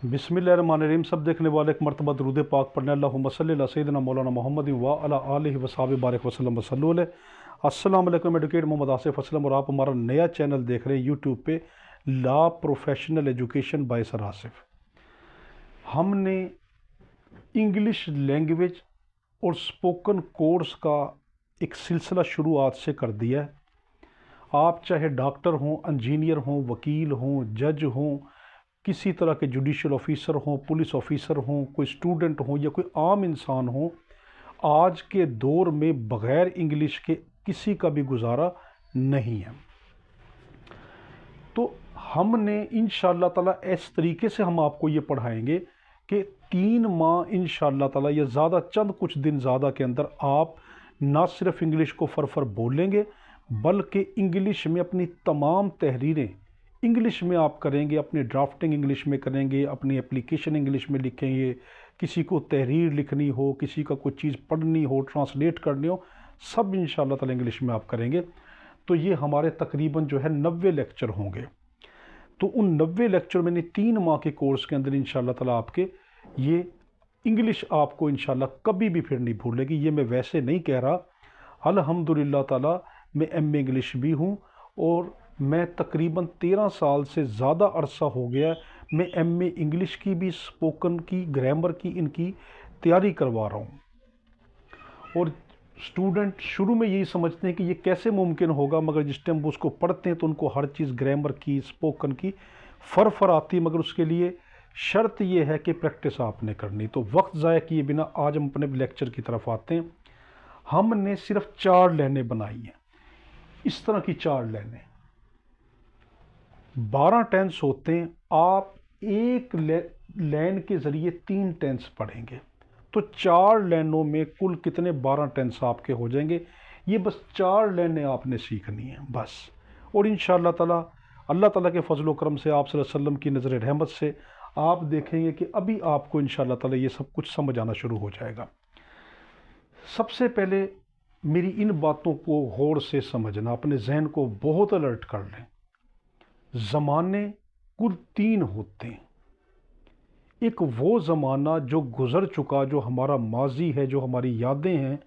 बिस्मिल्लाहिर्रहमानिर्रहीम। सब देखने वाले एक मरतबा दरूद पाक पढ़ने अल्लाहुम्मा सल्ली अला सय्यिदिना मौलाना मोहम्मद व अला आलिहि व सहाबिहि बारिक वसल्लम वसल्लु अलैहि। अस्सलाम वालेकुम। एडवोकेट मोहम्मद आसिफ असलम और आप हमारा नया चैनल देख रहे हैं यूट्यूब पे, law professional education by sir Asif. हमने इंग्लिश लैंग्वेज और स्पोकन कोर्स का एक सिलसिला शुरू आज से कर दिया है। आप चाहे डॉक्टर हों, इंजीनियर हों, वकील हों, जज हों, किसी तरह के जुडिशल ऑफिसर हों, पुलिस ऑफिसर हों, कोई स्टूडेंट हों या कोई आम इंसान हो, आज के दौर में बग़ैर इंग्लिश के किसी का भी गुजारा नहीं है। तो हमने इंशाअल्लाह ताला इस तरीके से हम आपको ये पढ़ाएंगे कि 3 माह इंशाअल्लाह ताला या ज़्यादा चंद कुछ दिन ज़्यादा के अंदर आप ना सिर्फ इंग्लिश को फर बोलेंगे बल्कि इंग्लिश में अपनी तमाम तहरीरें इंग्लिश में आप करेंगे, अपनी ड्राफ्टिंग इंग्लिश में करेंगे, अपनी एप्लीकेशन इंग्लिश में लिखेंगे, किसी को तहरीर लिखनी हो, किसी का कोई चीज़ पढ़नी हो, ट्रांसलेट करनी हो, सब इंशाअल्लाह ताला इंग्लिश में आप करेंगे। तो ये हमारे तकरीबन जो है 90 लेक्चर होंगे। तो उन 90 लेक्चर में 3 माह के कोर्स के अंदर इंशाअल्लाह ताला आपके ये इंग्लिश आपको इंशाअल्लाह कभी भी फिर नहीं भूलेगी। ये मैं वैसे नहीं कह रहा, अल्हम्दुलिल्लाह ताला मैं एमए इंग्लिश भी हूँ और मैं तकरीबन 13 साल से ज़्यादा अरसा हो गया मैं एमए इंग्लिश की भी, स्पोकन की, ग्रामर की इनकी तैयारी करवा रहा हूँ। और स्टूडेंट शुरू में यही समझते हैं कि ये कैसे मुमकिन होगा, मगर जिस टाइम वो उसको पढ़ते हैं तो उनको हर चीज़ ग्रामर की, स्पोकन की फर आती है, मगर उसके लिए शर्त ये है कि प्रैक्टिस आपने करनी। तो वक्त ज़ाया किए बिना आज हम अपने लेक्चर की तरफ आते हैं। हमने सिर्फ 4 लाइनें बनाई हैं, इस तरह की 4 लाइनें, 12 टेंस होते हैं। आप एक लाइन के ज़रिए 3 टेंस पढ़ेंगे तो 4 लाइनों में कुल कितने 12 टेंस आपके हो जाएंगे। ये बस 4 लाइनें आपने सीखनी है बस। और इंशाअल्लाह ताला अल्लाह ताला के फजल व करम से, आप सल्लल्लाहु अलैहि वसल्लम की नज़र रहमत से आप देखेंगे कि अभी आपको इंशाअल्लाह ताला ये सब कुछ समझ आना शुरू हो जाएगा। सबसे पहले मेरी इन बातों को गौर से समझना, अपने जहन को बहुत अलर्ट कर लें। ज़माने कुल 3 होते हैं। एक वो ज़माना जो गुज़र चुका, जो हमारा माजी है, जो हमारी यादें हैं,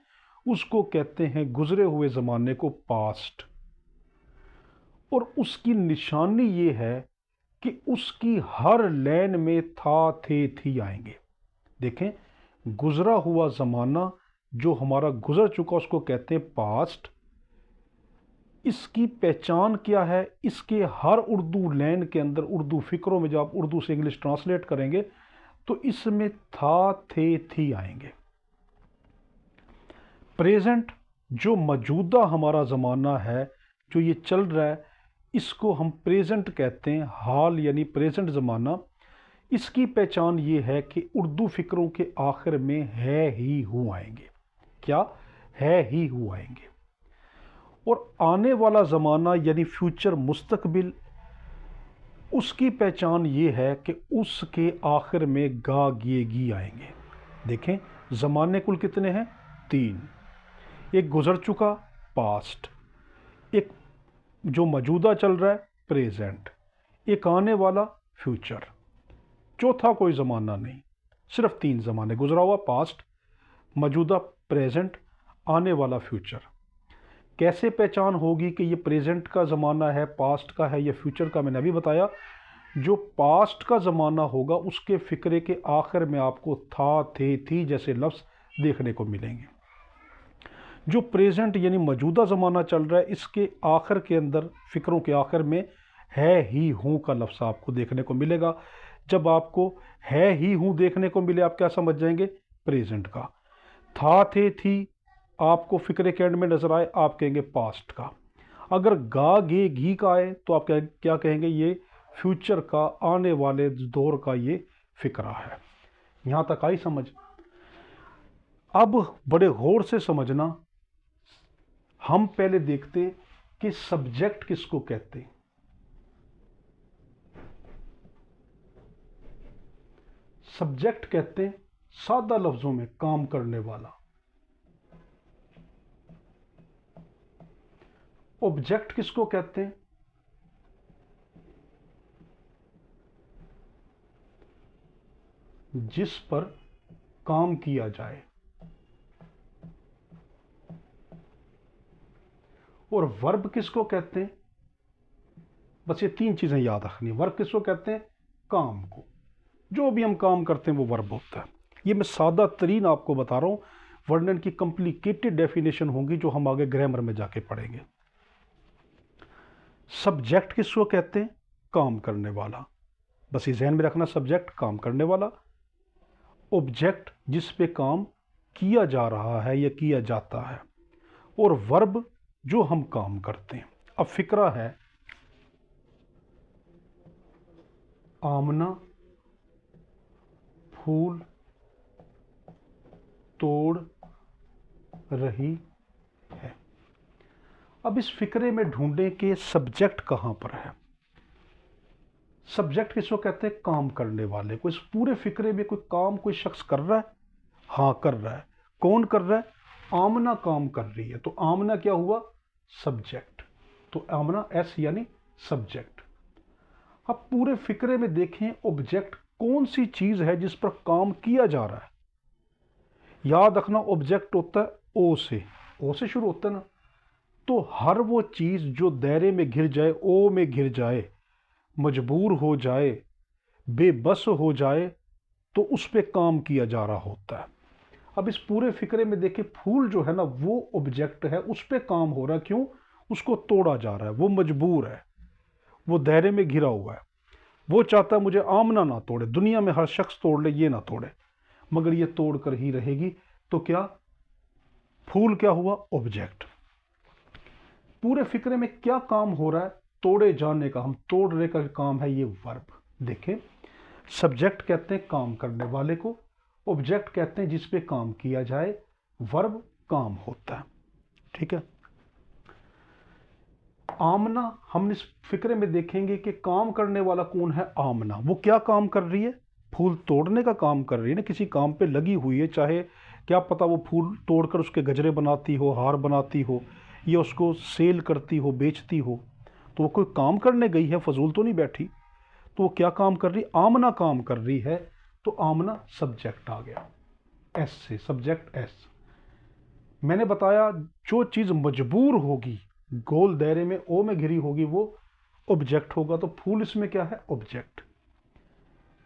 उसको कहते हैं गुज़रे हुए ज़माने को पास्ट। और उसकी निशानी ये है कि उसकी हर लाइन में था, थे, थी आएंगे। देखें, गुज़रा हुआ ज़माना जो हमारा गुज़र चुका उसको कहते हैं पास्ट। इसकी पहचान क्या है? इसके हर उर्दू लाइन के अंदर, उर्दू फ़िक्रों में जब आप उर्दू से इंग्लिश ट्रांसलेट करेंगे तो इसमें था, थे, थी आएंगे। प्रेजेंट जो मौजूदा हमारा ज़माना है, जो ये चल रहा है, इसको हम प्रेजेंट कहते हैं, हाल यानी प्रेजेंट ज़माना। इसकी पहचान ये है कि उर्दू फ़िक्रों के आखिर में है ही हूँ आएंगे। क्या? है ही हूँ आएंगे। और आने वाला ज़माना यानी फ्यूचर, मुस्तकबिल, उसकी पहचान ये है कि उसके आखिर में गा गे गी आएंगे। देखें, ज़माने कुल कितने हैं? 3। एक गुज़र चुका पास्ट, एक जो मौजूदा चल रहा है प्रेजेंट, एक आने वाला फ्यूचर। चौथा कोई ज़माना नहीं, सिर्फ 3 ज़माने, गुज़रा हुआ पास्ट, मौजूदा प्रेजेंट, आने वाला फ्यूचर। कैसे पहचान होगी कि ये प्रेजेंट का ज़माना है, पास्ट का है या फ्यूचर का? मैंने अभी बताया, जो पास्ट का ज़माना होगा उसके फ़िक्रे के आखिर में आपको था, थे, थी जैसे लफ्ज़ देखने को मिलेंगे। जो प्रेजेंट यानी मौजूदा ज़माना चल रहा है, इसके आखिर के अंदर, फ़िक्रों के आखिर में है ही हूँ का लफ्ज़ आपको देखने को मिलेगा। जब आपको है ही हूँ देखने को मिले, आप क्या समझ जाएंगे? प्रेजेंट का। था, थे, थी आपको फ़िक्रे के एंड में नज़र आए, आप कहेंगे पास्ट का। अगर गा गे घी का आए तो आप क्या कहेंगे? ये फ्यूचर का, आने वाले दौर का ये फ़िक्रा है। यहाँ तक आई समझ? अब बड़े गौर से समझना। हम पहले देखते कि सब्जेक्ट किसको कहते हैं। सब्जेक्ट कहते हैं सादा लफ्ज़ों में काम करने वाला। ऑब्जेक्ट किसको कहते हैं? जिस पर काम किया जाए। और वर्ब किसको कहते हैं? बस ये तीन चीजें याद रखनी। वर्ब किसको कहते हैं? काम को। जो भी हम काम करते हैं वो वर्ब होता है। ये मैं सादा तरीन आपको बता रहा हूं, वर्णन की कॉम्प्लिकेटेड डेफिनेशन होगी जो हम आगे ग्रामर में जाके पढ़ेंगे। सब्जेक्ट किसको कहते हैं? काम करने वाला। बस ये ध्यान में रखना, सब्जेक्ट काम करने वाला। ऑब्जेक्ट जिस पे काम किया जा रहा है या किया जाता है। और वर्ब जो हम काम करते हैं। अब फिक्रा है, आमना फूल तोड़ रही है। अब इस फिक्रे में ढूंढें कि सब्जेक्ट कहां पर है। सब्जेक्ट किसको कहते हैं? काम करने वाले को। इस पूरे फिक्रे में कोई काम कोई शख्स कर रहा है? हाँ कर रहा है। कौन कर रहा है? आमना काम कर रही है। तो आमना क्या हुआ? सब्जेक्ट। तो आमना एस यानी सब्जेक्ट। अब पूरे फिक्रे में देखें, ऑब्जेक्ट कौन सी चीज है जिस पर काम किया जा रहा है। याद रखना, ऑब्जेक्ट होता है ओ से। ओ से शुरू होता है ना। तो हर वो चीज जो दायरे में घिर जाए, ओ में घिर जाए, मजबूर हो जाए, बेबस हो जाए, तो उस पर काम किया जा रहा होता है। अब इस पूरे फिक्रे में देखिए, फूल जो है ना वो ऑब्जेक्ट है, उस पर काम हो रहा है। क्यों? उसको तोड़ा जा रहा है, वो मजबूर है, वो दायरे में घिरा हुआ है। वो चाहता है मुझे आमना ना तोड़े, दुनिया में हर शख्स तोड़ ले, ये ना तोड़े, मगर ये तोड़ कर ही रहेगी। तो क्या फूल क्या हुआ? ऑब्जेक्ट। पूरे फिक्रे में क्या काम हो रहा है? तोड़े जाने का, हम तोड़ने का काम है ये वर्ब। देखें, सब्जेक्ट कहते हैं काम करने वाले को, ऑब्जेक्ट कहते हैं जिस पे काम किया जाए, वर्ब काम होता है। ठीक है। आमना, हम इस फिक्रे में देखेंगे कि काम करने वाला कौन है? आमना। वो क्या काम कर रही है? फूल तोड़ने का काम कर रही है ना, किसी काम पे लगी हुई है। चाहे क्या पता वो फूल तोड़कर उसके गजरे बनाती हो, हार बनाती हो, या उसको सेल करती हो, बेचती हो। तो वो कोई काम करने गई है, फजूल तो नहीं बैठी। तो वो क्या काम कर रही? आमना काम कर रही है। तो आमना सब्जेक्ट आ गया, एस से, सब्जेक्ट एस। मैंने बताया जो चीज मजबूर होगी, गोल दायरे में ओ में घिरी होगी, वो ऑब्जेक्ट होगा। तो फूल इसमें क्या है? ऑब्जेक्ट।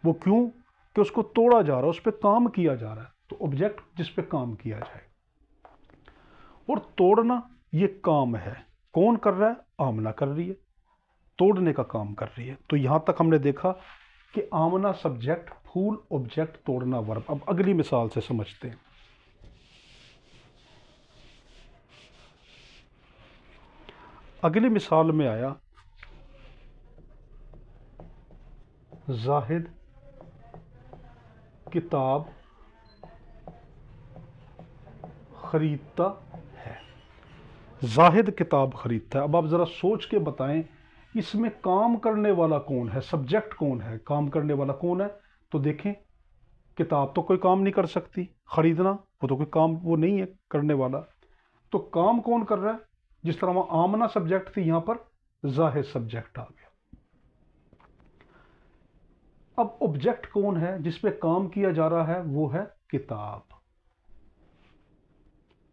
वो क्यों? कि उसको तोड़ा जा रहा है, उस पर काम किया जा रहा है। तो ऑब्जेक्ट जिस पे काम किया जाए। और तोड़ना ये काम है। कौन कर रहा है? आमना कर रही है, तोड़ने का काम कर रही है। तो यहां तक हमने देखा कि आमना सब्जेक्ट, फूल ऑब्जेक्ट, तोड़ना वर्ब। अब अगली मिसाल से समझते हैं। अगली मिसाल में आया, जाहिद किताब खरीदता है। जाहिद किताब खरीदता है। अब आप जरा सोच के बताएं, इसमें काम करने वाला कौन है? सब्जेक्ट कौन है? काम करने वाला कौन है? तो देखें, किताब तो कोई काम नहीं कर सकती, खरीदना वो तो कोई काम वो नहीं है करने वाला। तो काम कौन कर रहा है? जिस तरह वहां आमना सब्जेक्ट थी, यहां पर जाहिद सब्जेक्ट आ गया। अब ऑब्जेक्ट कौन है जिस पे काम किया जा रहा है? वो है किताब।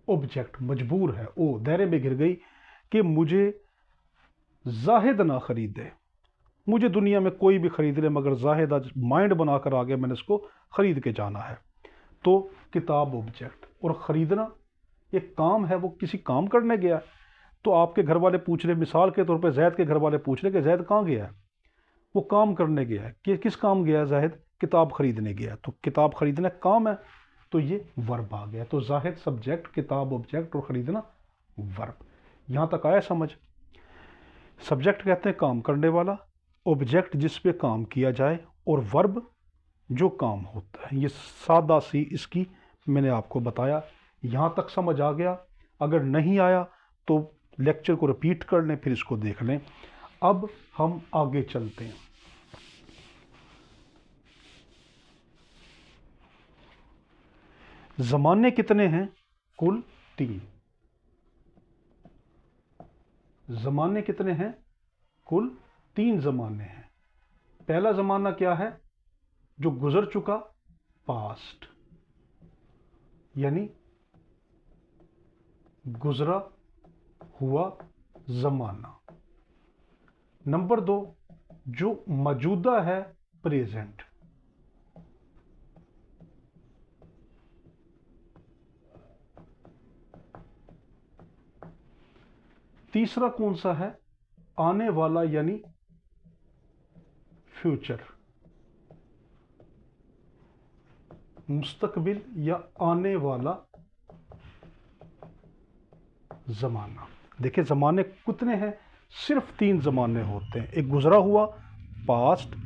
ऑब्जेक्ट मजबूर है, ओ दायरे में घिर गई कि मुझे जाहिद ना खरीदे, मुझे दुनिया में कोई भी खरीद ले, मगर जाहिद आज माइंड बनाकर आ गया, मैंने इसको खरीद के जाना है। तो किताब ऑब्जेक्ट, और खरीदना एक काम है, वो किसी काम करने गया। तो आपके घर वाले पूछ रहे, मिसाल के तौर पे जैद के घर वाले पूछ रहे कि जैद कहाँ गया है? वो काम करने गया है। कि किस काम गया है जाहिद? किताब खरीदने गया है। तो किताब खरीदना काम है, तो ये वर्ब आ गया। तो जाहिद सब्जेक्ट, किताब ऑब्जेक्ट, और खरीदना वर्ब। यहां तक आया समझ? सब्जेक्ट कहते हैं काम करने वाला, ऑब्जेक्ट जिस पे काम किया जाए, और वर्ब जो काम होता है। ये सादा सी इसकी मैंने आपको बताया। यहां तक समझ आ गया? अगर नहीं आया तो लेक्चर को रिपीट कर लें, फिर इसको देख लें। अब हम आगे चलते हैं। जमाने कितने हैं? कुल 3। जमाने कितने हैं? कुल 3 जमाने हैं। पहला जमाना क्या है? जो गुजर चुका, पास्ट यानी गुजरा हुआ जमाना। नंबर 2 जो मौजूदा है प्रेजेंट। तीसरा कौन सा है? आने वाला यानी फ्यूचर, मुस्तकबिल या आने वाला जमाना। देखिए जमाने कितने हैं? सिर्फ 3 जमाने होते हैं। एक गुजरा हुआ पास्ट,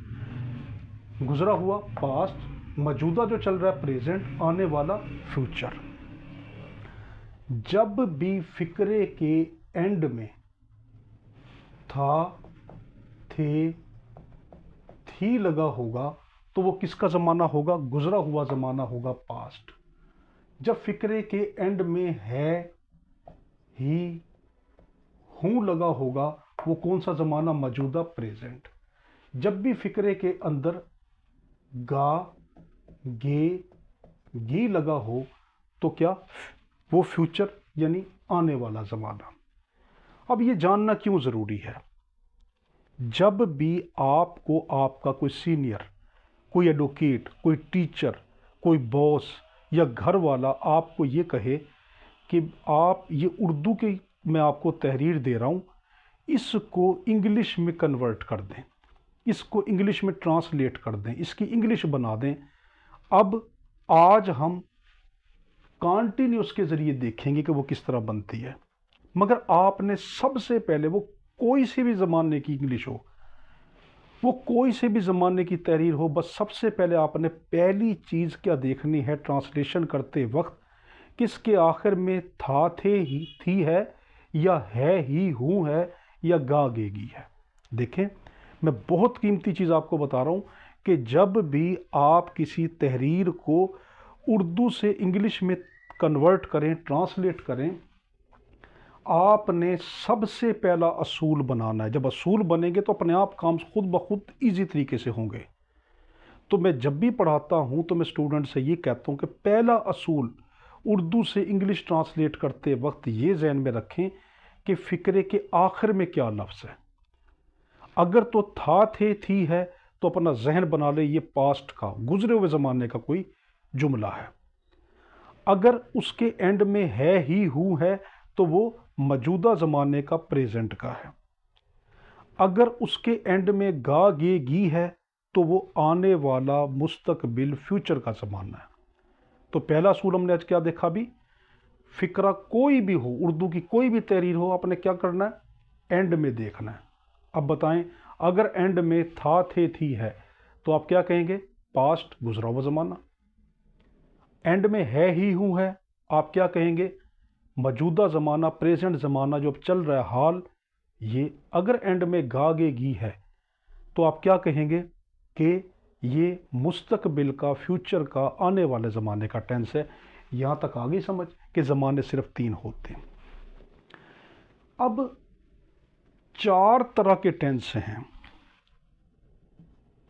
मौजूदा जो चल रहा है प्रेजेंट, आने वाला फ्यूचर। जब भी फिक्रे के एंड में था, थे, थी लगा होगा तो वो किसका ज़माना होगा? गुजरा हुआ ज़माना होगा, पास्ट। जब फिक्रे के एंड में है, ही, हूँ लगा होगा वो कौन सा ज़माना? मौजूदा, प्रेजेंट। जब भी फिक्रे के अंदर गा, गे, गी लगा हो तो क्या? वो फ्यूचर यानी आने वाला ज़माना। अब ये जानना क्यों ज़रूरी है? जब भी आपको आपका कोई सीनियर, कोई एडवोकेट, कोई टीचर, कोई बॉस या घर वाला आपको ये कहे कि आप ये उर्दू की मैं आपको तहरीर दे रहा हूँ, इसको इंग्लिश में कन्वर्ट कर दें, इसको इंग्लिश में ट्रांसलेट कर दें, इसकी इंग्लिश बना दें। अब आज हम कॉन्टिन्यूस के ज़रिए देखेंगे कि वो किस तरह बनती है। मगर आपने सबसे पहले, वो कोई से भी ज़माने की इंग्लिश हो, वो कोई से भी ज़माने की तहरीर हो, बस सबसे पहले आपने पहली चीज़ क्या देखनी है ट्रांसलेशन करते वक्त? किसके आखिर में था, थे, ही, थी है, या है, ही, हूँ है, या गा, गेगी है। देखें मैं बहुत कीमती चीज़ आपको बता रहा हूँ कि जब भी आप किसी तहरीर को उर्दू से इंग्लिश में कन्वर्ट करें, ट्रांसलेट करें, आपने सबसे पहला असूल बनाना है। जब असूल बनेंगे तो अपने आप काम खुद ब खुद ईजी तरीके से होंगे। तो मैं जब भी पढ़ाता हूँ तो मैं स्टूडेंट से ये कहता हूँ कि पहला असूल उर्दू से इंग्लिश ट्रांसलेट करते वक्त ये जहन में रखें कि फ़िक्रे के आखिर में क्या लफ्ज़ है। अगर तो था, थे, थी है तो अपना जहन बना ले ये पास्ट का, गुजरे हुए ज़माने का कोई जुमला है। अगर उसके एंड में है, ही, हूँ है तो वो मौजूदा ज़माने का, प्रेजेंट का है। अगर उसके एंड में गा, गे, गी है तो वो आने वाला, मुस्तकबिल, फ्यूचर का ज़माना है। तो पहला असूल हमने आज क्या देखा? भी फ़िक्रा कोई भी हो, उर्दू की कोई भी तहरीर हो, आपने क्या करना है? एंड में देखना है। अब बताएं, अगर एंड में था, थे, थी है तो आप क्या कहेंगे? पास्ट, गुजरा हुआ ज़माना। एंड में है, ही, हूँ है, आप क्या कहेंगे? मौजूदा ज़माना, प्रेजेंट ज़माना जो अब चल रहा है, हाल। ये अगर एंड में गा, गे, गी है तो आप क्या कहेंगे? कि ये मुस्तकबिल का, फ्यूचर का, आने वाले ज़माने का टेंस है। यहाँ तक आ गई समझ कि ज़माने सिर्फ 3 होते हैं। अब 4 तरह के टेंस हैं।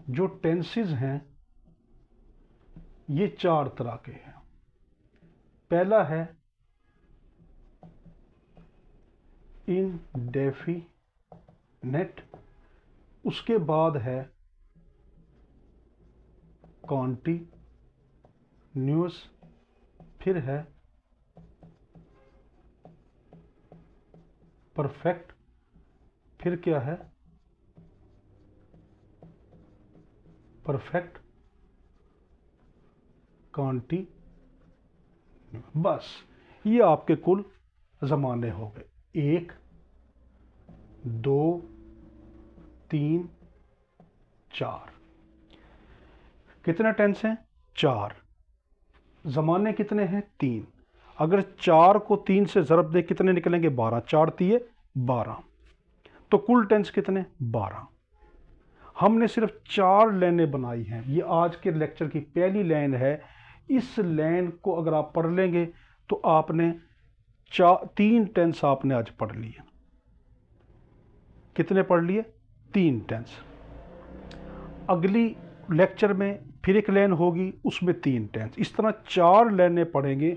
जो टेंसेस हैं ये 4 तरह के हैं। पहला है इंडेफिनेट, उसके बाद है कॉन्टिन्यूअस, फिर है परफेक्ट, फिर क्या है? Perfect continuous. बस ये आपके कुल ज़माने हो गए। 1, 2, 3, 4। कितने टेंस हैं? 4। ज़माने कितने हैं? 3। अगर 4 को 3 से ज़रब दे कितने निकलेंगे? 12। 4 तिये 12। तो कुल टेंस कितने? 12। हमने सिर्फ 4 लाइनें बनाई हैं। ये आज के लेक्चर की पहली लाइन है। इस लाइन को अगर आप पढ़ लेंगे तो आपने 3 टेंस आपने आज पढ़ लिए। कितने पढ़ लिए? 3 टेंस। अगली लेक्चर में फिर एक लाइन होगी उसमें 3 टेंस, इस तरह 4 लाइनें पढ़ेंगे,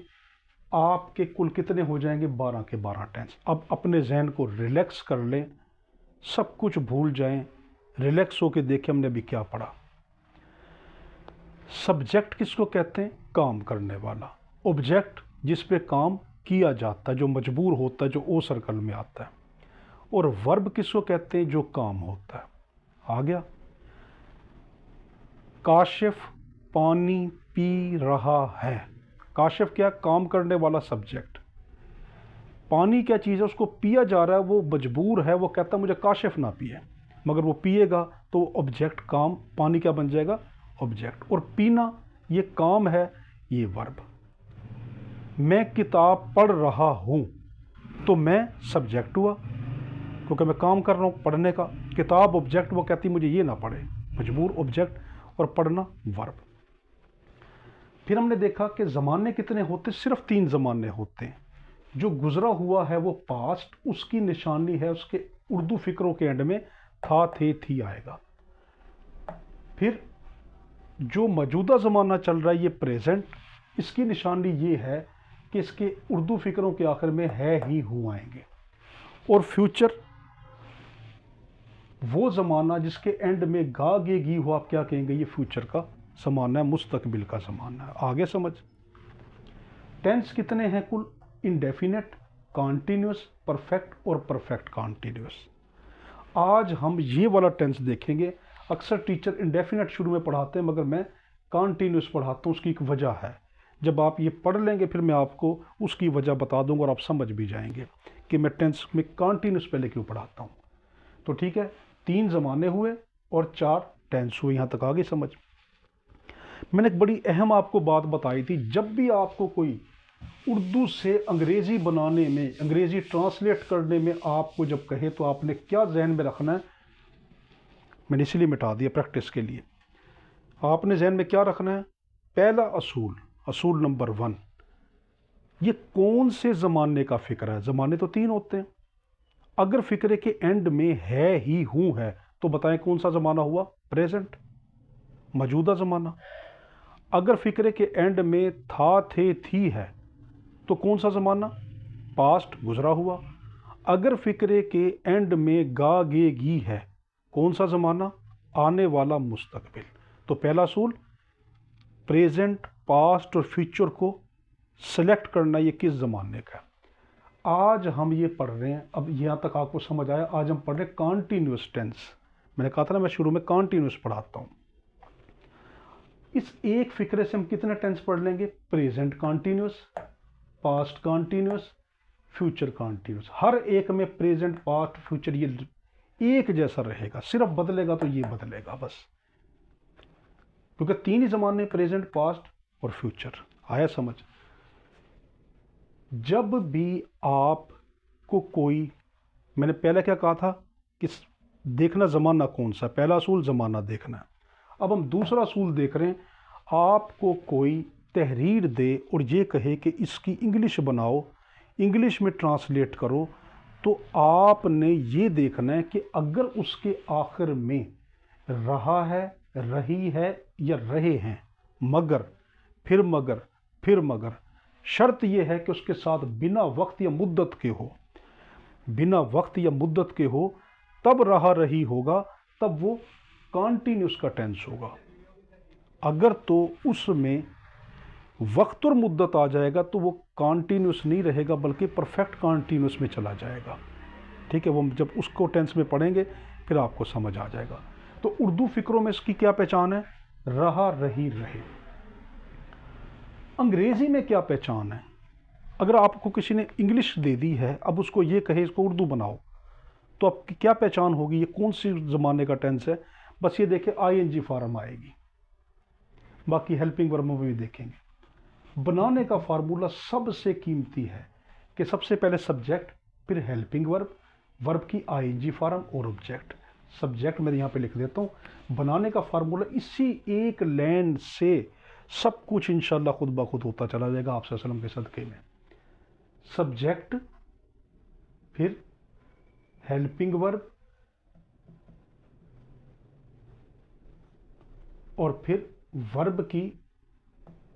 आपके कुल कितने हो जाएंगे? 12 के 12 टेंस। अब अपने जहन को रिलैक्स कर लें, सब कुछ भूल जाएं, रिलैक्स होके देखें हमने अभी क्या पढ़ा। सब्जेक्ट किसको कहते हैं? काम करने वाला। ऑब्जेक्ट जिस पे काम किया जाता है, जो मजबूर होता है, जो ओ सर्कल में आता है। और वर्ब किसको कहते हैं? जो काम होता है। आ गया। काशिफ पानी पी रहा है। काशिफ क्या? काम करने वाला सब्जेक्ट। पानी क्या चीज़ है? उसको पिया जा रहा है, वो मजबूर है, वो कहता है मुझे काशिफ ना पिए, मगर वो पिएगा तो ऑब्जेक्ट काम, पानी क्या बन जाएगा? ऑब्जेक्ट। और पीना ये काम है, ये वर्ब। मैं किताब पढ़ रहा हूँ, तो मैं सब्जेक्ट हुआ क्योंकि मैं काम कर रहा हूँ पढ़ने का। किताब ऑब्जेक्ट, वो कहती मुझे ये ना पढ़े, मजबूर ऑब्जेक्ट, और पढ़ना वर्ब। फिर हमने देखा कि ज़माने कितने होते? सिर्फ 3 ज़माने होते हैं। जो गुजरा हुआ है वो पास्ट, उसकी निशानी है उसके उर्दू फिक्रों के एंड में था, थे, थी आएगा। फिर जो मौजूदा ज़माना चल रहा है ये प्रेजेंट, इसकी निशानी ये है कि इसके उर्दू फिक्रों के आखिर में है, ही, हूँ आएंगे। और फ्यूचर वो ज़माना जिसके एंड में गा गे गी हो, आप क्या कहेंगे? ये फ्यूचर का ज़माना है, मुस्तकबिल का ज़माना है। आगे समझ। टेंस कितने हैं कुल? इंडेफिनेट, कॉन्टिन्यूस, परफेक्ट और परफेक्ट कॉन्टिन्यूस। आज हम ये वाला टेंस देखेंगे। अक्सर टीचर इंडेफिनेट शुरू में पढ़ाते हैं, मगर मैं कॉन्टिन्यूस पढ़ाता हूँ। उसकी एक वजह है, जब आप ये पढ़ लेंगे फिर मैं आपको उसकी वजह बता दूंगा और आप समझ भी जाएंगे कि मैं टेंस में कॉन्टिन्यूस पहले क्यों पढ़ाता हूँ। तो ठीक है, 3 ज़माने हुए और 4 टेंस हुए। यहाँ तक आ गई समझ। मैंने एक बड़ी अहम आपको बात बताई थी, जब भी आपको कोई उर्दू से अंग्रेज़ी बनाने में, अंग्रेज़ी ट्रांसलेट करने में आपको जब कहे, तो आपने क्या जहन में रखना है? मैंने इसलिए मिटा दिया प्रैक्टिस के लिए। आपने जहन में क्या रखना है? पहला असूल, असूल नंबर 1, ये कौन से ज़माने का फ़िक्र है? ज़माने तो 3 होते हैं। अगर फ़िक्रे के एंड में है, ही, हूँ है, तो बताएं कौन सा ज़माना हुआ? प्रेजेंट, मौजूदा ज़माना। अगर फ़िक्रे के एंड में था, थे, थी है, तो कौन सा ज़माना? पास्ट, गुजरा हुआ। अगर फ़िक्रे के एंड में गा गे गी है, कौन सा ज़माना? आने वाला, मुस्तकबिल। तो पहला असूल, प्रेजेंट, पास्ट और फ्यूचर को सेलेक्ट करना ये किस ज़माने का है। आज हम ये पढ़ रहे हैं, अब यहाँ तक आपको समझ आया। आज हम पढ़ रहे हैं कॉन्टीन्यूस टेंस। मैंने कहा था ना मैं शुरू में कॉन्टीन्यूस पढ़ाता हूँ। इस एक फिक्रे से हम कितने टेंस पढ़ लेंगे? Present continuous, past continuous, future continuous. हर एक में प्रेजेंट, पास्ट, फ्यूचर ये एक जैसा रहेगा, सिर्फ बदलेगा तो ये बदलेगा बस, क्योंकि 3 ही ज़माने, प्रेजेंट, पास्ट और फ्यूचर। आया समझ। जब भी आपको कोई, मैंने पहले क्या कहा था कि देखना ज़माना कौन सा, पहला असूल ज़माना देखना है। अब हम दूसरा असूल देख रहे हैं। आपको कोई तहरीर दे और ये कहे कि इसकी इंग्लिश बनाओ, इंग्लिश में ट्रांसलेट करो, तो आपने ये देखना है कि अगर उसके आखिर में रहा है, रही है या रहे हैं, मगर, फिर मगर, शर्त यह है कि उसके साथ बिना वक्त या मुद्दत के हो, बिना वक्त या मुद्दत के हो, तब रहा रही होगा, तब वो कॉन्टीन्यूस का टेंस होगा। अगर तो उसमें वक्त और मुद्दत आ जाएगा तो वो कॉन्टीन्यूस नहीं रहेगा, बल्कि परफेक्ट कॉन्टीन्यूस में चला जाएगा। ठीक है, वो जब उसको टेंस में पढ़ेंगे फिर आपको समझ आ जाएगा। तो उर्दू फिक्रों में इसकी क्या पहचान है? रहा, रही, रहे। अंग्रेजी में क्या पहचान है? अगर आपको किसी ने इंग्लिश दे दी है, अब उसको ये कहे इसको उर्दू बनाओ, तो आपकी क्या पहचान होगी? ये कौन सी ज़माने का टेंस है? बस ये देखें, आईएनजी फॉर्म आएगी। बाकी हेल्पिंग वर्ब में भी देखेंगे। बनाने का फार्मूला सबसे कीमती है कि सबसे पहले सब्जेक्ट, फिर हेल्पिंग वर्ब, वर्ब की आईएनजी फॉर्म और ऑब्जेक्ट। सब्जेक्ट मैं यहाँ पे लिख देता हूँ। बनाने का फार्मूला इसी एक लाइन से सब कुछ इंशाल्लाह खुद ब खुद होता चला जाएगा आप सल्लल्लाहु अलैहि वसल्लम के सदक़े में। सब्जेक्ट, फिर हेल्पिंग वर्ब, और फिर वर्ब की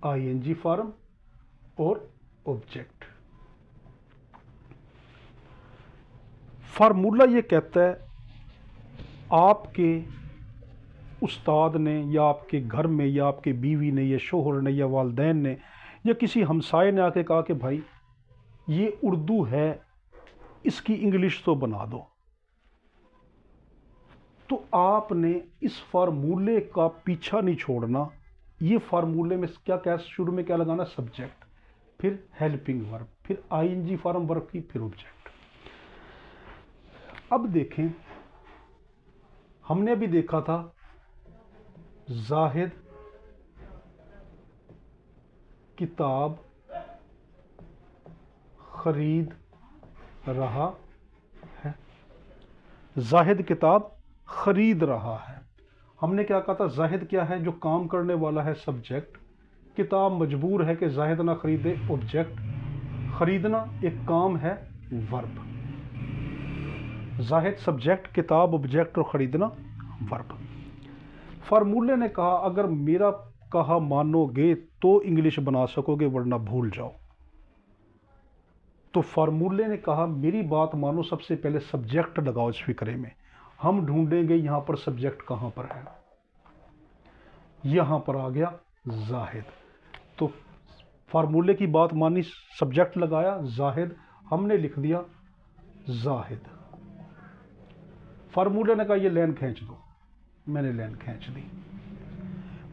आईएनजी फॉर्म और ऑब्जेक्ट। फार्मूला ये कहता है आपके उस्ताद ने या आपके घर में या आपके बीवी ने या शोहर ने या वालदैन ने या किसी हमसाये ने आके कहा कि भाई ये उर्दू है, इसकी इंग्लिश तो बना दो, तो आपने इस फार्मूले का पीछा नहीं छोड़ना। ये फार्मूले में क्या शुरू में क्या लगाना, सब्जेक्ट, फिर हेल्पिंग वर्ब, फिर आईएनजी फॉर्म वर्ब की, फिर ऑब्जेक्ट। अब देखें, हमने अभी देखा था जाहिद किताब खरीद रहा है। जाहिद किताब खरीद रहा है। हमने क्या कहा था, जाहिद क्या है, जो काम करने वाला है, सब्जेक्ट। किताब मजबूर है कि जाहिद ना खरीदे, ऑब्जेक्ट। खरीदना एक काम है, वर्ब। जाहिद सब्जेक्ट, किताब ऑब्जेक्ट और खरीदना वर्ब। फार्मूले ने कहा अगर मेरा कहा मानोगे तो इंग्लिश बना सकोगे, वरना भूल जाओ। तो फार्मूले ने कहा मेरी बात मानो, सबसे पहले सब्जेक्ट लगाओ इस फिक्रे में। हम ढूंढेंगे यहां पर सब्जेक्ट कहां पर है। यहां पर आ गया जाहिद, तो फार्मूले की बात मानी, सब्जेक्ट लगाया जाहिद, हमने लिख दिया जाहिद। फार्मूले ने कहा ये लाइन खींच दो, मैंने लाइन खींच दी।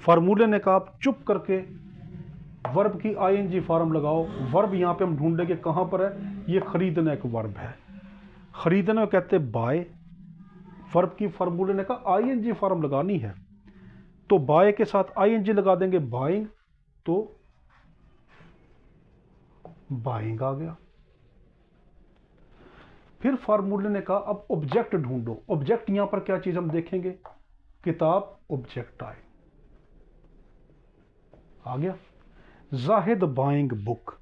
फार्मूले ने कहा आप चुप करके वर्ब की आईएनजी फॉर्म लगाओ। वर्ब यहां पे हम ढूंढेंगे कहां पर है, ये खरीदना एक वर्ब है। खरीदना कहते बाय, वर्ब की फार्मूले ने कहा आईएनजी फॉर्म लगानी है, तो बाय के साथ आईएनजी लगा देंगे, बाइंग, तो बाइंग आ गया। फिर फार्मूले ने कहा अब ऑब्जेक्ट ढूंढो। ऑब्जेक्ट यहां पर क्या चीज हम देखेंगे, किताब, ऑब्जेक्ट आए, आ गया। Zahid buying book.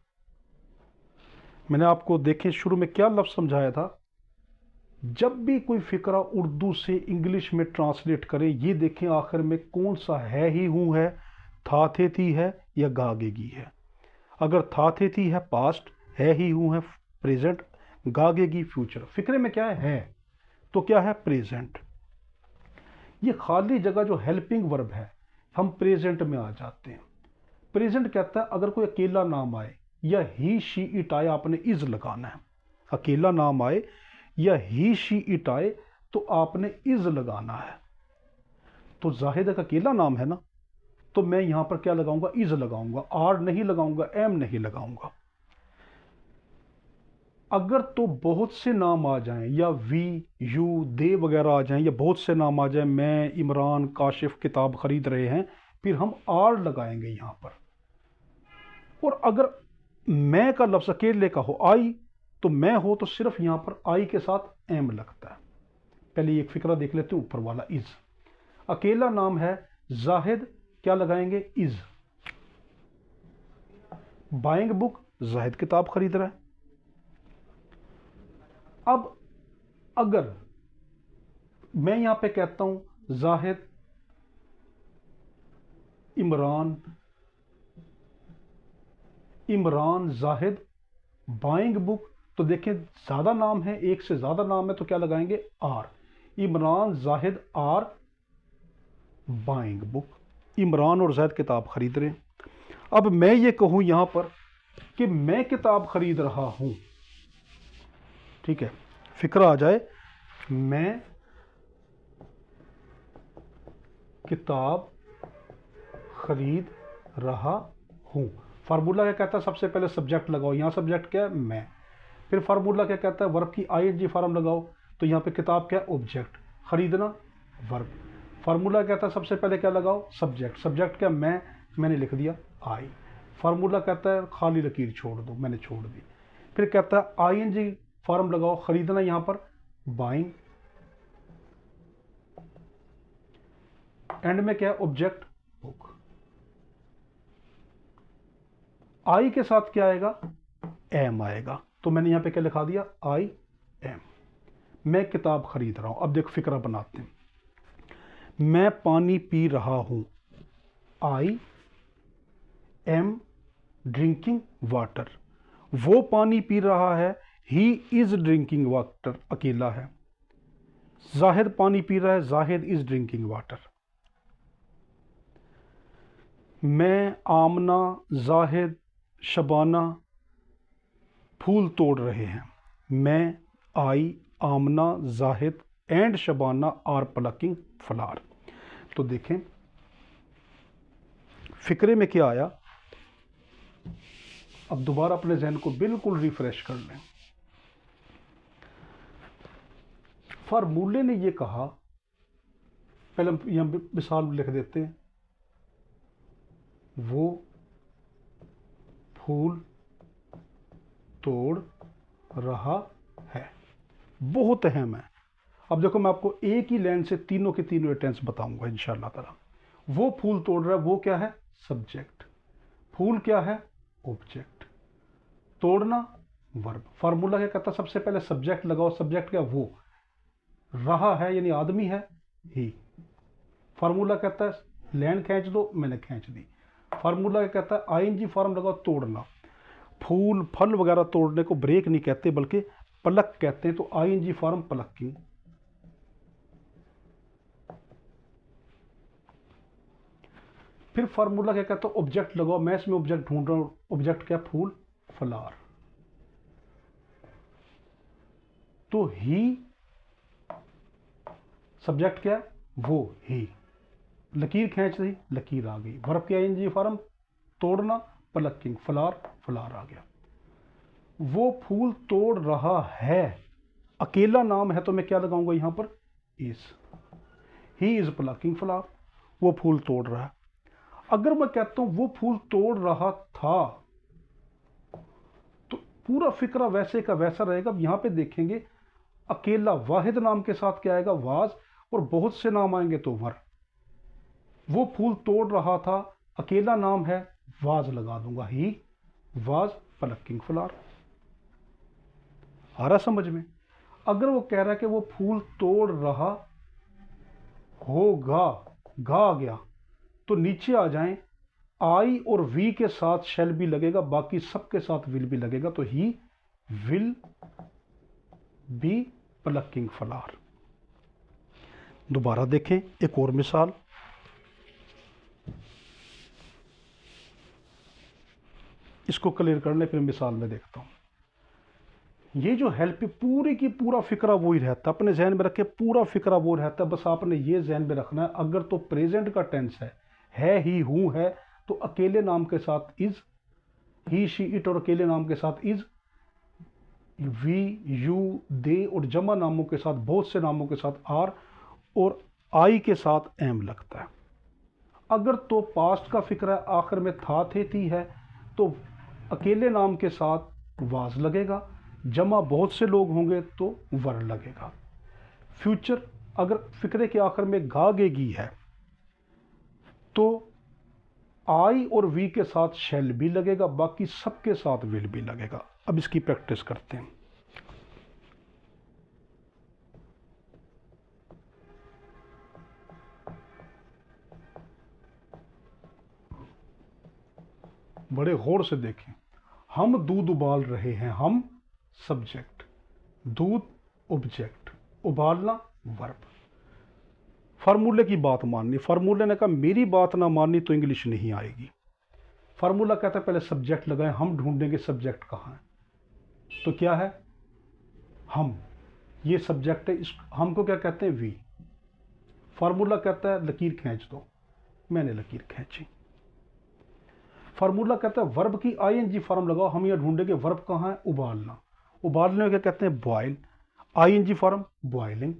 मैंने आपको देखें शुरू में क्या लफ्ज समझाया था, जब भी कोई फिक्रा उर्दू से इंग्लिश में ट्रांसलेट करें, ये देखें आखिर में कौन सा है ही हूं है, था थे थी है या गागेगी है। अगर था थे थी है पास्ट, है ही हूं है प्रेजेंट, गागेगी फ्यूचर। फिक्रे में क्या है, तो क्या है, प्रेजेंट। ये खाली जगह जो हेल्पिंग वर्ब है, हम प्रेजेंट में आ जाते हैं। प्रेजेंट कहता है अगर कोई अकेला नाम आए या ही शी इट आए, आपने इज लगाना है। अकेला नाम आए या ही शी इट आए तो आपने इज लगाना है। तो जाहिद एक अकेला नाम है ना, तो मैं यहां पर क्या लगाऊंगा, इज लगाऊंगा, आर नहीं लगाऊंगा, एम नहीं लगाऊंगा। अगर तो बहुत से नाम आ जाएं या वी, यू, दे वगैरह आ जाएं, या बहुत से नाम आ जाएं, मैं, इमरान, काशिफ किताब खरीद रहे हैं, फिर हम आर लगाएंगे यहां पर। और अगर मैं का लफ्ज अकेले का हो, आई, तो मैं हो तो सिर्फ यहां पर आई के साथ एम लगता है। पहले एक फिक्रा देख लेते हैं, ऊपर वाला इज। अकेला नाम है जाहिद, क्या लगाएंगे, इज। बाइंग बुक, जाहिद किताब खरीद रहा है। अब अगर मैं यहां पे कहता हूं जाहिद इमरान जाहिद बाइंग बुक, तो देखें ज्यादा नाम है, एक से ज्यादा नाम है, तो क्या लगाएंगे, are. Imran Zahid are buying book. Imran और जाहिद किताब खरीद रहे हैं। अब मैं ये कहूं यहां पर कि मैं किताब खरीद रहा हूं, ठीक है, फिक्रा आ जाए, मैं किताब खरीद रहा हूं। फार्मूला क्या कहता है, सबसे पहले सब्जेक्ट लगाओ, यहां सब्जेक्ट क्या है, मैं। फिर फार्मूला क्या कहता है, वर्ब की आईएनजी फॉर्म लगाओ, तो यहां पे किताब क्या है, ऑब्जेक्ट, खरीदना वर्ब। फार्मूला कहता है सबसे पहले क्या लगाओ, सब्जेक्ट। सब्जेक्ट क्या, मैंने लिख दिया आई। फार्मूला कहता है खाली लकीर छोड़ दो, मैंने छोड़ दी। फिर कहता है आईएनजी फॉर्म लगाओ, खरीदना यहां पर बाइंग, एंड में क्या है, ऑब्जेक्ट बुक। आई के साथ क्या आएगा, एम आएगा, तो मैंने यहां पे क्या लिखा दिया, आई एम। मैं किताब खरीद रहा हूं। अब देखो फिक्रा बनाते हैं, मैं पानी पी रहा हूं, आई एम ड्रिंकिंग वाटर। वो पानी पी रहा है, ही इज ड्रिंकिंग वाटर, अकेला है। जाहिद पानी पी रहा है, जाहिद इज ड्रिंकिंग वाटर। मैं, आमना, जाहिद, शबाना फूल तोड़ रहे हैं। मैं, I, Amna, Zahid and Shabana are plucking flower. तो देखें फिक्रे में क्या आया। अब दोबारा अपने जहन को बिल्कुल रिफ्रेश कर लें। फार्मूले ने ये कहा, पहले हम यहां मिसाल लिख देते हैं, वो फूल तोड़ रहा है। बहुत अहम है। अब देखो मैं आपको एक ही लाइन से तीनों के तीनों टेंस बताऊंगा इंशाअल्लाह ताला। वो फूल तोड़ रहा है, वो क्या है? सब्जेक्ट। फूल क्या है? ऑब्जेक्ट। तोड़ना वर्ब। फार्मूला क्या कहता है? सबसे पहले सब्जेक्ट लगाओ। सब्जेक्ट क्या? वो। रहा है यानी आदमी है, ही। फार्मूला कहता है लाइन खींच दो, मैंने खींच दी। फार्मूला क्या कहता है? आईएनजी फॉर्म लगाओ, तोड़ना। फूल फल वगैरह तोड़ने को ब्रेक नहीं कहते बल्कि पलक कहते हैं, तो आईएनजी फॉर्म प्लकिंग। फिर फार्मूला क्या कहता है? ऑब्जेक्ट लगाओ। मैं इसमें ऑब्जेक्ट ढूंढ रहा हूं। ऑब्जेक्ट क्या? फूल, फ्लावर। तो ही, सब्जेक्ट क्या है? वो, ही। लकीर खींच दी, लकीर आ गई। वर्ब के आईएनजी फॉर्म, तोड़ना, प्लकिंग, फ्लावर, फ्लावर आ गया। वो फूल तोड़ रहा है, अकेला नाम है तो मैं क्या लगाऊंगा यहां पर? Is. He is plucking flower. वो फूल तोड़ रहा है। अगर मैं कहता हूं वो फूल तोड़ रहा था, तो पूरा फिक्रा वैसे का वैसा रहेगा। यहां पे देखेंगे अकेला वाहिद नाम के साथ क्या आएगा? वाज। और बहुत से नाम आएंगे तो वर। वो फूल तोड़ रहा था, अकेला नाम है, वाज लगा दूंगा, ही वाज प्लकिंग फ्लावर। आ रहा समझ में? अगर वो कह रहा है कि वो फूल तोड़ रहा होगा, गा आ गया, तो नीचे आ जाएं, आई और वी के साथ शैल भी लगेगा, बाकी सबके साथ विल भी लगेगा, तो he will be plucking flower. दोबारा देखें एक और मिसाल। इसको क्लियर करने फिर मिसाल में देखता हूं। ये जो हेल्प पूरी की पूरा फिक्रा वो ही रहता है, अपने जहन में रखे, पूरा फिक्रा वो रहता है। बस आपने ये जहन में रखना है, अगर तो प्रेजेंट का टेंस है ही, हूं है, तो अकेले नाम के साथ इज, ही शी इट और अकेले नाम के साथ इज, वी यू दे और जमा नामों के साथ, बहुत से नामों के साथ आर, और आई के साथ एम लगता है। अगर तो पास्ट का फिक्रा आखिर में था, थे, थी है, तो अकेले नाम के साथ वाज लगेगा, जमा बहुत से लोग होंगे तो वर लगेगा। फ्यूचर अगर फिक्रे के आखिर में गागेगी है, तो आई और वी के साथ शेल भी लगेगा, बाकी सबके साथ विल भी लगेगा। अब इसकी प्रैक्टिस करते हैं। बड़े गौर से देखें। हम दूध उबाल रहे हैं, हम सब्जेक्ट, दूध ऑब्जेक्ट, उबालना वर्ब। फार्मूले की बात माननी। फार्मूले ने कहा मेरी बात ना माननी तो इंग्लिश नहीं आएगी। फार्मूला कहता है पहले सब्जेक्ट लगाएं, हम ढूंढेंगे सब्जेक्ट कहाँ है। तो क्या है? हम। ये सब्जेक्ट है, इस हमको क्या कहते हैं? वी। फार्मूला कहता है लकीर खींच दो, मैंने लकीर खींची। फार्मूला कहता है वर्ब की आईएनजी फॉर्म लगाओ, हम यहां ढूंढेंगे वर्ब कहाँ है? उबालना। उबालने को क्या कहते हैं? Boil. ING form boiling.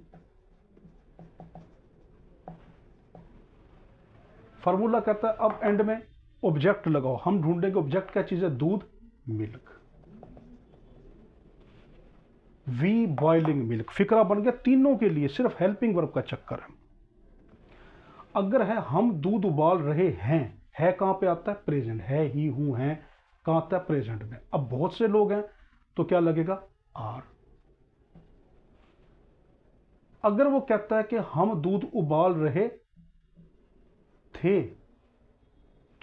Formula कहता है अब एंड में ऑब्जेक्ट लगाओ, हम ढूंढेंगे ऑब्जेक्ट क्या चीज है? दूध, मिल्क। We boiling milk. फिक्रा बन गया तीनों के लिए, सिर्फ हेल्पिंग वर्ब का चक्कर है। अगर है हम दूध उबाल रहे हैं, है कहां पे आता है? प्रेजेंट। है ही, हूं, है कहां आता है? प्रेजेंट में। अब बहुत से लोग हैं तो क्या लगेगा? आर। अगर वो कहता है कि हम दूध उबाल रहे थे,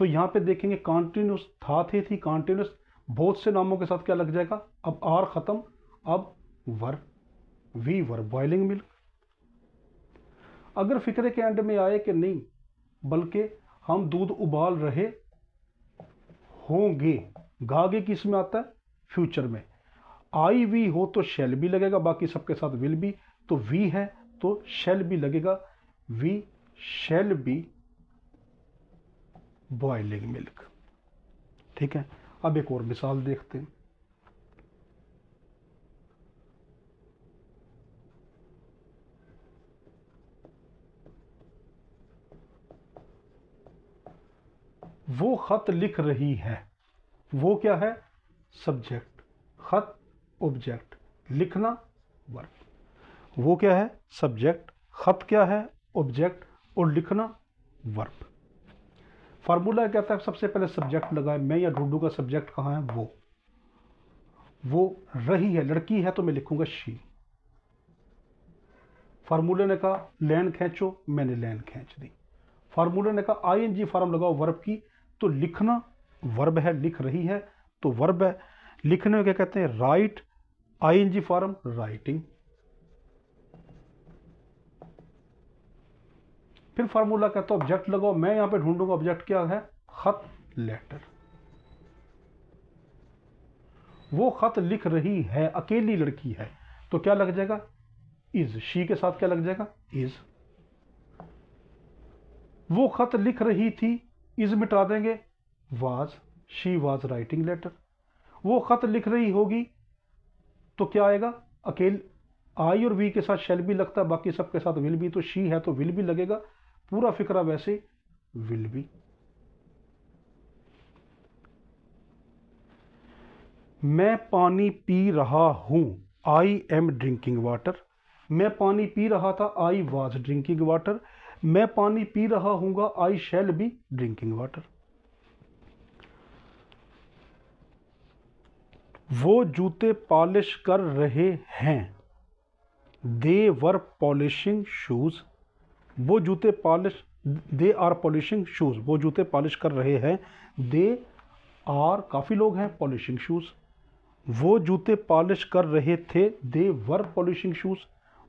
तो यहाँ पे देखेंगे कॉन्टिन्यूस था, थे, थी, कॉन्टिन्यूस बहुत से नामों के साथ क्या लग जाएगा, अब आर खत्म, अब वर, वी वर बॉइलिंग मिल्क। अगर फिक्रे के एंड में आए कि नहीं बल्कि हम दूध उबाल रहे होंगे, गागे किस में आता है, फ्यूचर में, आई वी हो तो शेल भी लगेगा, बाकी सबके साथ विल भी, तो वी है तो शेल भी लगेगा, we shall be boiling milk. ठीक है, अब एक और मिसाल देखते हैं। वो खत लिख रही है, वो क्या है, सब्जेक्ट, खत ऑब्जेक्ट, लिखना वर्ब। वो क्या है, सब्जेक्ट, खत क्या है, ऑब्जेक्ट, और लिखना वर्ब। फार्मूला कहता है सबसे पहले सब्जेक्ट लगाए, मैं या ढूंढूंगा सब्जेक्ट कहाँ है, वो रही है, लड़की है तो मैं लिखूंगा शी। फार्मूले ने कहा लैन खींचो, मैंने लैन खींच दी। फार्मूले ने कहा आईएनजी फॉर्म लगाओ वर्ब की, तो लिखना वर्ब है, लिख रही है तो वर्ब है, लिखने को क्या कहते हैं, राइट, आईएनजी फॉर्म राइटिंग। फिर फार्मूला कहता है ऑब्जेक्ट लगाओ, मैं यहां पे ढूंढूंगा ऑब्जेक्ट क्या है, खत, लेटर। वो खत लिख रही है, अकेली लड़की है तो क्या लग जाएगा, इज, शी के साथ क्या लग जाएगा, इज। वो खत लिख रही थी, इज मिटा देंगे, was, she was writing letter. वो खत लिख रही होगी तो क्या आएगा, अकेले, आई और वी के साथ शेल भी लगता है, बाकी सबके साथ विल भी, तो शी है तो विल भी लगेगा, पूरा फिक्रा वैसे विल भी। मैं पानी पी रहा हूं, आई एम ड्रिंकिंग वाटर। मैं पानी पी रहा था, आई वॉज ड्रिंकिंग वाटर। मैं पानी पी रहा हूंगा, आई शैल बी ड्रिंकिंग वाटर। वो जूते पॉलिश कर रहे हैं, दे वर पॉलिशिंग शूज। वो जूते polish, they are polishing shoes, वो जूते पॉलिश कर रहे हैं, दे आर काफ़ी लोग हैं, पॉलिशिंग शूज। वो जूते पॉलिश कर रहे थे, दे वर पॉलिशिंग शूज।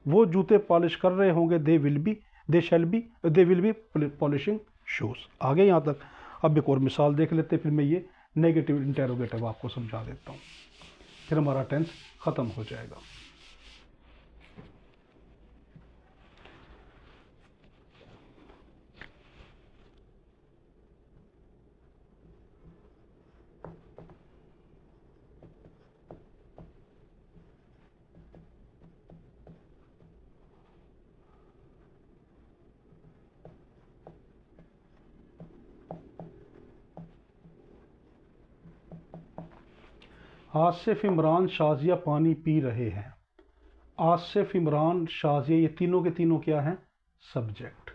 वो जूते पॉलिश कर रहे होंगे, they will be, they shall be, they will be polishing shoes. आगे यहाँ तक। अब एक और मिसाल देख लेते, फिर मैं ये नेगेटिव इंटेरोगेटिव आपको समझा देता हूँ, फिर हमारा टेंस खत्म हो जाएगा। आसिफ, इमरान, शाजिया पानी पी रहे हैं। आसिफ, इमरान, शाजिया, ये तीनों के तीनों क्या हैं, सब्जेक्ट।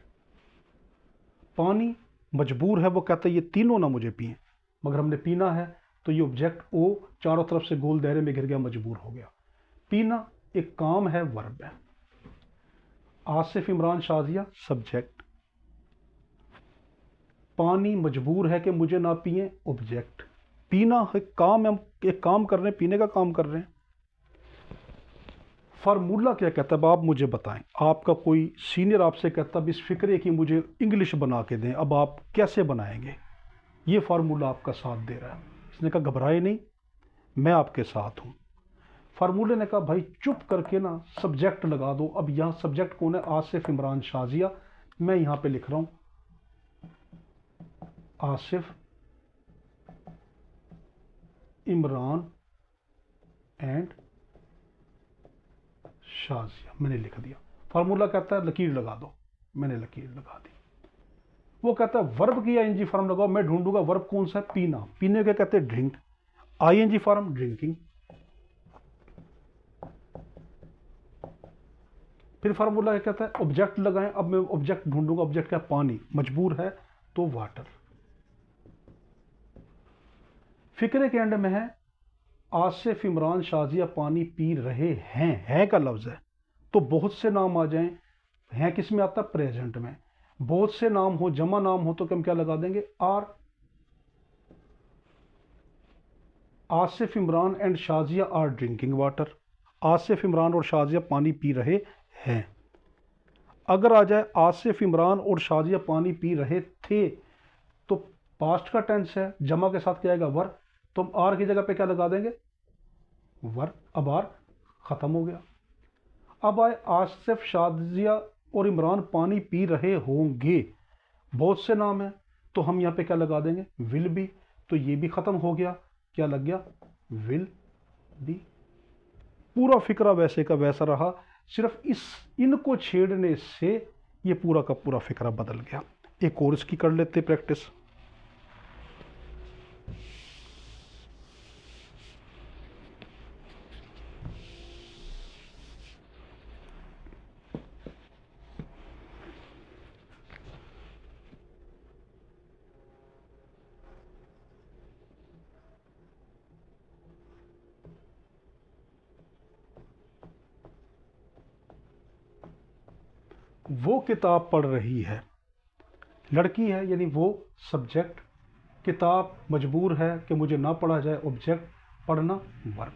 पानी मजबूर है, वो कहता है ये तीनों ना मुझे पिए, मगर हमने पीना है तो ये ऑब्जेक्ट ओ चारों तरफ से गोल दायरे में घिर गया, मजबूर हो गया। पीना एक काम है, वर्ब है। आसिफ, इमरान, शाजिया सब्जेक्ट। पानी मजबूर है कि मुझे ना पिए, ऑब्जेक्ट। पीना एक काम है, हम एक काम कर रहे हैं, पीने का काम कर रहे हैं। फार्मूला क्या कहता है, आप मुझे बताएं। आपका कोई सीनियर आपसे कहता है इस फिक्रे की मुझे इंग्लिश बना के दें, अब आप कैसे बनाएंगे। ये फार्मूला आपका साथ दे रहा है। इसने कहा घबराए नहीं, मैं आपके साथ हूं। फार्मूले ने कहा भाई चुप करके ना सब्जेक्ट लगा दो। अब यहां सब्जेक्ट कौन है, आसिफ, इमरान, शाजिया। मैं यहां पे लिख रहा हूं आसिफ, इमरान एंड शाजिया, मैंने लिख दिया। फार्मूला कहता है लकीर लगा दो, मैंने लकीर लगा दी। वो कहता है वर्ब की आईएनजी फॉर्म लगाओ, मैं ढूंढूंगा वर्ब कौन सा है, पीना। पीने को कहते हैं ड्रिंक, आईएनजी फॉर्म ड्रिंकिंग। फिर फार्मूला क्या कहता है, ऑब्जेक्ट लगाएं। अब मैं ऑब्जेक्ट ढूंढूंगा, ऑब्जेक्ट क्या, पानी, मजबूर है तो वाटर। फिक्रे के एंड में है आसिफ, इमरान, शाजिया पानी पी रहे हैं, है का लफ्ज है तो बहुत से नाम आ जाएं। हैं किस में आता है, प्रेजेंट में। बहुत से नाम हो, जमा नाम हो तो हम क्या लगा देंगे, are. Asif Imran and Shazia are drinking water. Asif Imran और शाजिया पानी पी रहे हैं। अगर आ जाए आसिफ इमरान और शाजिया पानी पी रहे थे, तो पास्ट का टेंस है, जमा के साथ क्या आएगा? वर। तो हम आर की जगह पे क्या लगा देंगे? वर। अब आर खत्म हो गया। अब आए आसिफ, शाजिया और इमरान पानी पी रहे होंगे, बहुत से नाम है, तो हम यहाँ पे क्या लगा देंगे? Will be. तो ये भी खत्म हो गया, क्या लग गया? Will be. पूरा फिक्रा वैसे का वैसा रहा, सिर्फ इनको छेड़ने से ये पूरा का पूरा फिक्रा बदल गया। एक और इसकी कर लेते प्रैक्टिस। वो किताब पढ़ रही है, लड़की है यानी वो सब्जेक्ट, किताब मजबूर है कि मुझे ना पढ़ा जाए, ऑब्जेक्ट, पढ़ना वर्ब।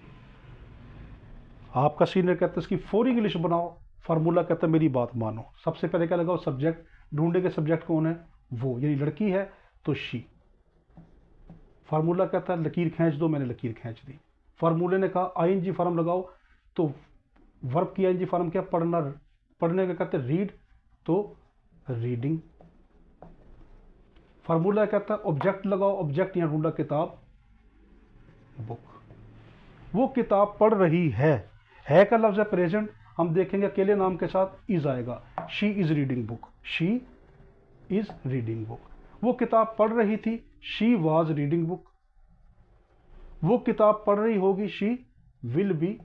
आपका सीनियर कहता है इसकी फौरी इंग्लिश बनाओ, फार्मूला कहता है मेरी बात मानो। सबसे पहले क्या लगाओ? सब्जेक्ट। ढूंढे के सब्जेक्ट कौन है? वो, यानी लड़की है तो शी। फार्मूला कहता है लकीर खींच दो, मैंने लकीर खींच दी। फार्मूले ने कहा आईएनजी फॉर्म लगाओ, तो वर्ब की आईएनजी फॉर्म क्या? पढ़ना। पढ़ने का कहते हैं रीड, तो रीडिंग। फार्मूला कहता है ऑब्जेक्ट लगाओ, ऑब्जेक्ट यहां ढूंढा किताब, बुक। वो किताब पढ़ रही है का लफ्ज है प्रेजेंट, हम देखेंगे अकेले नाम के साथ इज आएगा। She is reading book, she is reading book. वो किताब पढ़ रही थी, शी वॉज रीडिंग बुक। वो किताब पढ़ रही होगी, she will be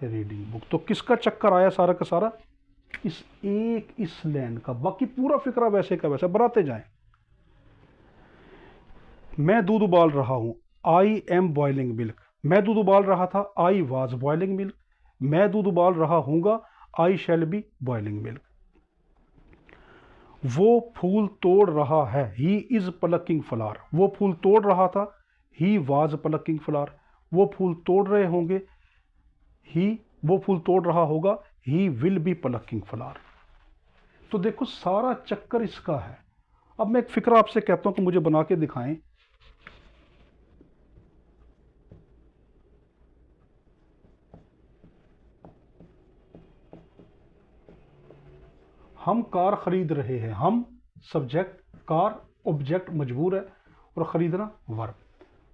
reading book. तो किसका चक्कर आया सारा का सारा? इस लाइन का। बाकी पूरा फिक्रा वैसे का वैसा बनाते जाएं। मैं दूध उबाल रहा हूं, आई एम बॉइलिंग मिल्क। मैं दूध उबाल रहा था, आई वॉज बॉइलिंग मिल्क। मैं दूध उबाल रहा हूंगा, आई शैल बी बॉइलिंग मिल्क। वो फूल तोड़ रहा है, ही इज प्लकिंग फ्लावर। वो फूल तोड़ रहा था, ही वॉज प्लकिंग फ्लावर। वो फूल तोड़ रहे होंगे, वो फूल तोड़ रहा होगा, he will be plucking flower. तो देखो सारा चक्कर इसका है। अब मैं एक फिक्रा आपसे कहता हूं कि मुझे बना के दिखाएं। हम कार खरीद रहे हैं, हम सब्जेक्ट, कार ऑब्जेक्ट मजबूर है, और खरीदना वर्ब।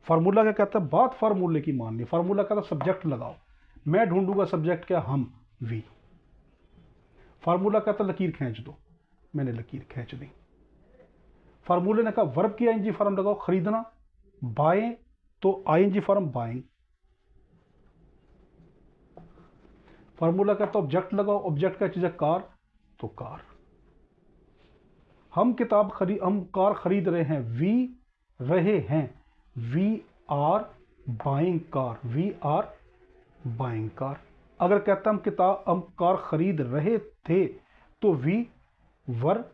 फार्मूला क्या कहता है? बात फार्मूले की माननी। फार्मूला कहता है सब्जेक्ट लगाओ, मैं ढूंढूंगा सब्जेक्ट क्या? हम, वी। फार्मूला कहता है लकीर खींच दो, मैंने लकीर खींच दी। फार्मूले ने कहा वर्ब की आईएनजी फॉर्म लगाओ, खरीदना, बाय, तो आईएनजी फॉर्म बाइंग। फार्मूला कहता है ऑब्जेक्ट लगाओ, ऑब्जेक्ट क्या चीज है? कार, तो कार। हम कार खरीद रहे हैं, we are buying car, we are buying car. अगर कहता हम कार खरीद रहे थे, तो वी वर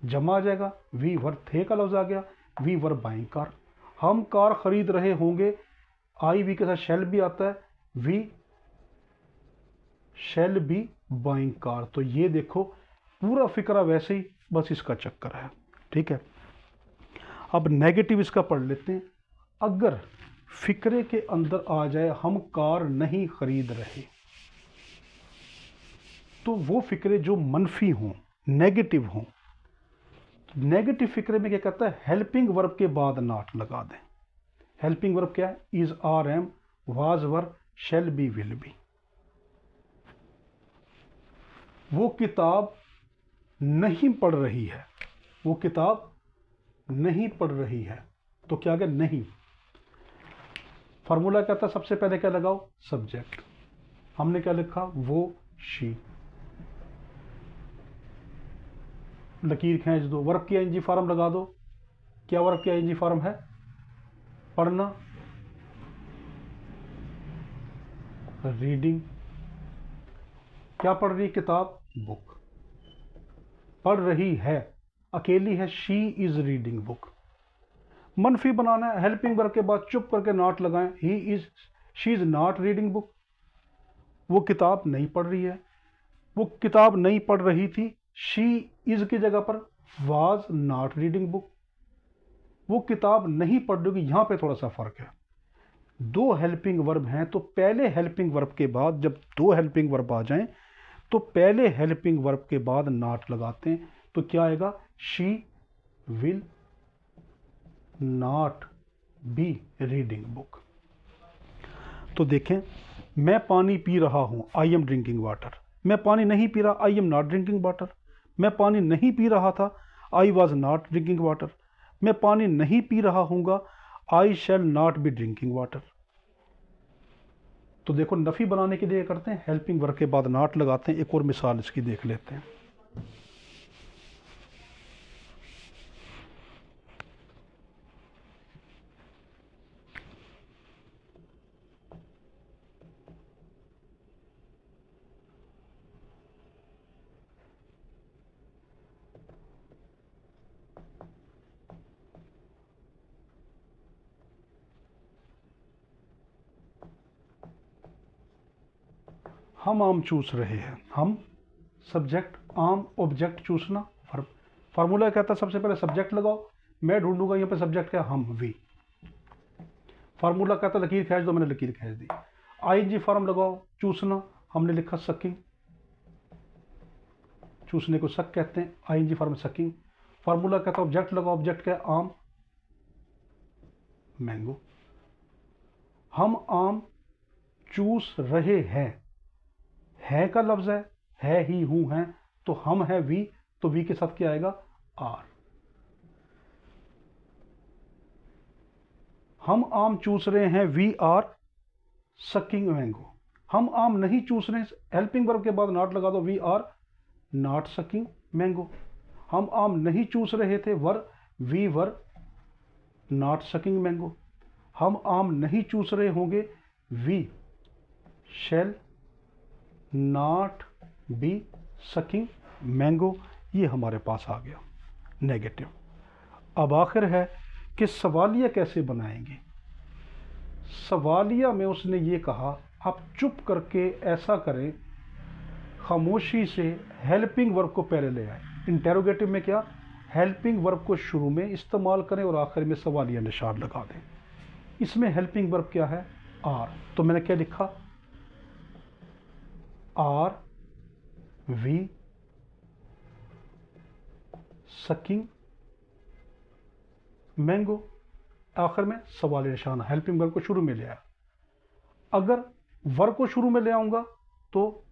जमा आ जाएगा, वी वर थे का लफ्ज आ गया, वी वर बाइंग कार। हम कार खरीद रहे होंगे, आई वी के साथ शेल भी आता है, we shall be buying car. तो ये देखो पूरा फिक्रा वैसे ही, बस इसका चक्कर है। ठीक है, अब नेगेटिव इसका पढ़ लेते हैं। अगर फिक्रे के अंदर आ जाए हम कार नहीं खरीद रहे, तो वो फिक्रे जो मनफी हों, नेगेटिव हों, नेगेटिव फिक्रे में क्या कहता है? हेल्पिंग वर्ब के बाद नॉट लगा दें। हेल्पिंग वर्ब क्या है? Is, are, am, was verb, shall be, will be. वो किताब नहीं पढ़ रही है, वो किताब नहीं पढ़ रही है, तो क्या गया? नहीं। फार्मूला कहता है सबसे पहले क्या लगाओ? सब्जेक्ट। हमने क्या लिखा? वो, शी। लकीर खींच दो, वर्ब की आईएनजी फॉर्म लगा दो। क्या वर्ब की आईएनजी फॉर्म है? पढ़ना, रीडिंग। क्या पढ़ रही? किताब, बुक। पढ़ रही है, अकेली है, शी इज रीडिंग बुक। मनफी बनाना है, हेल्पिंग वर्ब के बाद चुप करके नॉट लगाएं, she is not reading book, वो किताब नहीं पढ़ रही है, वो किताब नहीं पढ़ रही थी, शी इज की जगह पर वाज नॉट रीडिंग बुक, वो किताब नहीं पढ़ रही। यहां पे थोड़ा सा फर्क है, दो हेल्पिंग वर्ब हैं, तो पहले हेल्पिंग वर्ब के बाद जब दो हेल्पिंग वर्ब आ जाएं तो पहले हेल्पिंग वर्ब के बाद नॉट लगाते हैं, तो क्या आएगा, she will not be reading book. तो देखें, मैं पानी पी रहा हूं, आई एम ड्रिंकिंग वाटर, मैं पानी नहीं पी रहा, I am not drinking water, मैं पानी नहीं पी रहा था, I was not drinking water, मैं पानी नहीं पी रहा हूँगा, I shall not be drinking water. तो देखो, नफी बनाने के लिए करते हैं, हेल्पिंग वर्ब के बाद नॉट लगाते हैं। एक और मिसाल इसकी देख लेते हैं। हम आम चूस रहे हैं, हम सब्जेक्ट, आम ऑब्जेक्ट, चूसना वर्ब। फार्मूला कहता है सबसे पहले सब्जेक्ट लगाओ, मैं ढूंढूंगा यहाँ पे सब्जेक्ट क्या, हम, वी। फार्मूला कहता है लकीर खींच दो, मैंने लकीर खींच दी। आईएनजी फॉर्म लगाओ, चूसना, हमने लिखा सकिंग, चूसने को सक कहते हैं, आईएनजी फॉर्म सकिंग। फार्मूला कहता है ऑब्जेक्ट लगाओ, ऑब्जेक्ट क्या है, आम, मैंगो। हम आम चूस रहे हैं, है का लफ्ज है ही हूं हैं, तो हम है वी, तो वी के साथ क्या आएगा, आर। हम आम चूस रहे हैं, वी आर सकिंग मैंगो। हम आम नहीं चूस रहे, हेल्पिंग वर्ब के बाद नॉट लगा दो, we are not sucking mango. हम आम नहीं चूस रहे थे, we were not sucking mango. हम आम नहीं चूस रहे होंगे, we shall not be sucking mango. ये हमारे पास आ गया नेगेटिव। अब आखिर है कि सवालिया कैसे बनाएंगे। सवालिया में उसने ये कहा, आप चुप करके ऐसा करें, खामोशी से हेल्पिंग वर्ब को पहले ले आए। इंटेरोगेटिव में क्या, हेल्पिंग वर्ब को शुरू में इस्तेमाल करें और आखिर में सवालिया निशान लगा दें। इसमें हेल्पिंग वर्ब क्या है, आर, तो मैंने क्या लिखा, आर वी सकिंग मैंगो। आखिर में सवाल निशान, हेल्पिंग वर्ब को शुरू में ले आया। अगर वर्ब को शुरू में ले आऊंगा तो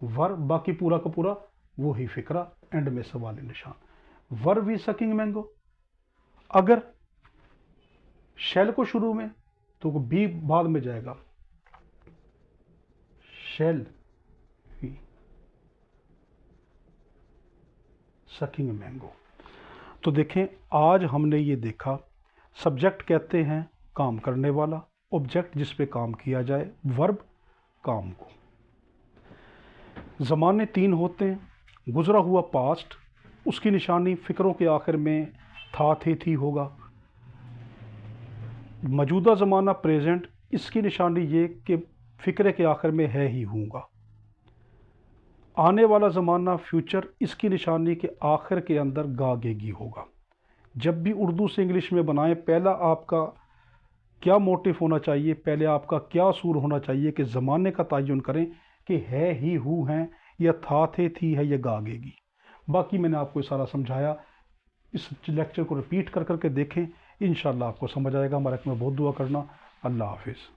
वर्ब बाकी पूरा का पूरा वो ही फिक्रा, एंड में सवाल निशान, वर्ब वी सकिंग मैंगो। अगर शैल को शुरू में तो बी बाद में जाएगा, शैल वी सकिंग मैंगो। तो देखें, आज हमने ये देखा, सब्जेक्ट कहते हैं काम करने वाला, ऑब्जेक्ट जिस पे काम किया जाए, वर्ब काम को। ज़माने तीन होते हैं, गुजरा हुआ पास्ट, उसकी निशानी फिक्रों के आखिर में था, थी होगा। मौजूदा ज़माना प्रेजेंट, इसकी निशानी ये कि फ़िक्रे के आखिर में है ही हूँगा। आने वाला ज़माना फ्यूचर, इसकी निशानी के आखिर के अंदर गागेगी होगा। जब भी उर्दू से इंग्लिश में बनाएं, पहला आपका क्या मोटिव होना चाहिए, पहले आपका क्या सूर होना चाहिए कि ज़माने का तयन करें कि है ही हूँ हैं, या था, थे, थी है, या गागेगी। बाकी मैंने आपको सारा समझाया, इस लेक्चर को रिपीट कर करके देखें, इंशाल्लाह आपको समझ आएगा। हमारे में बहुत दुआ करना। अल्लाह हाफिज़।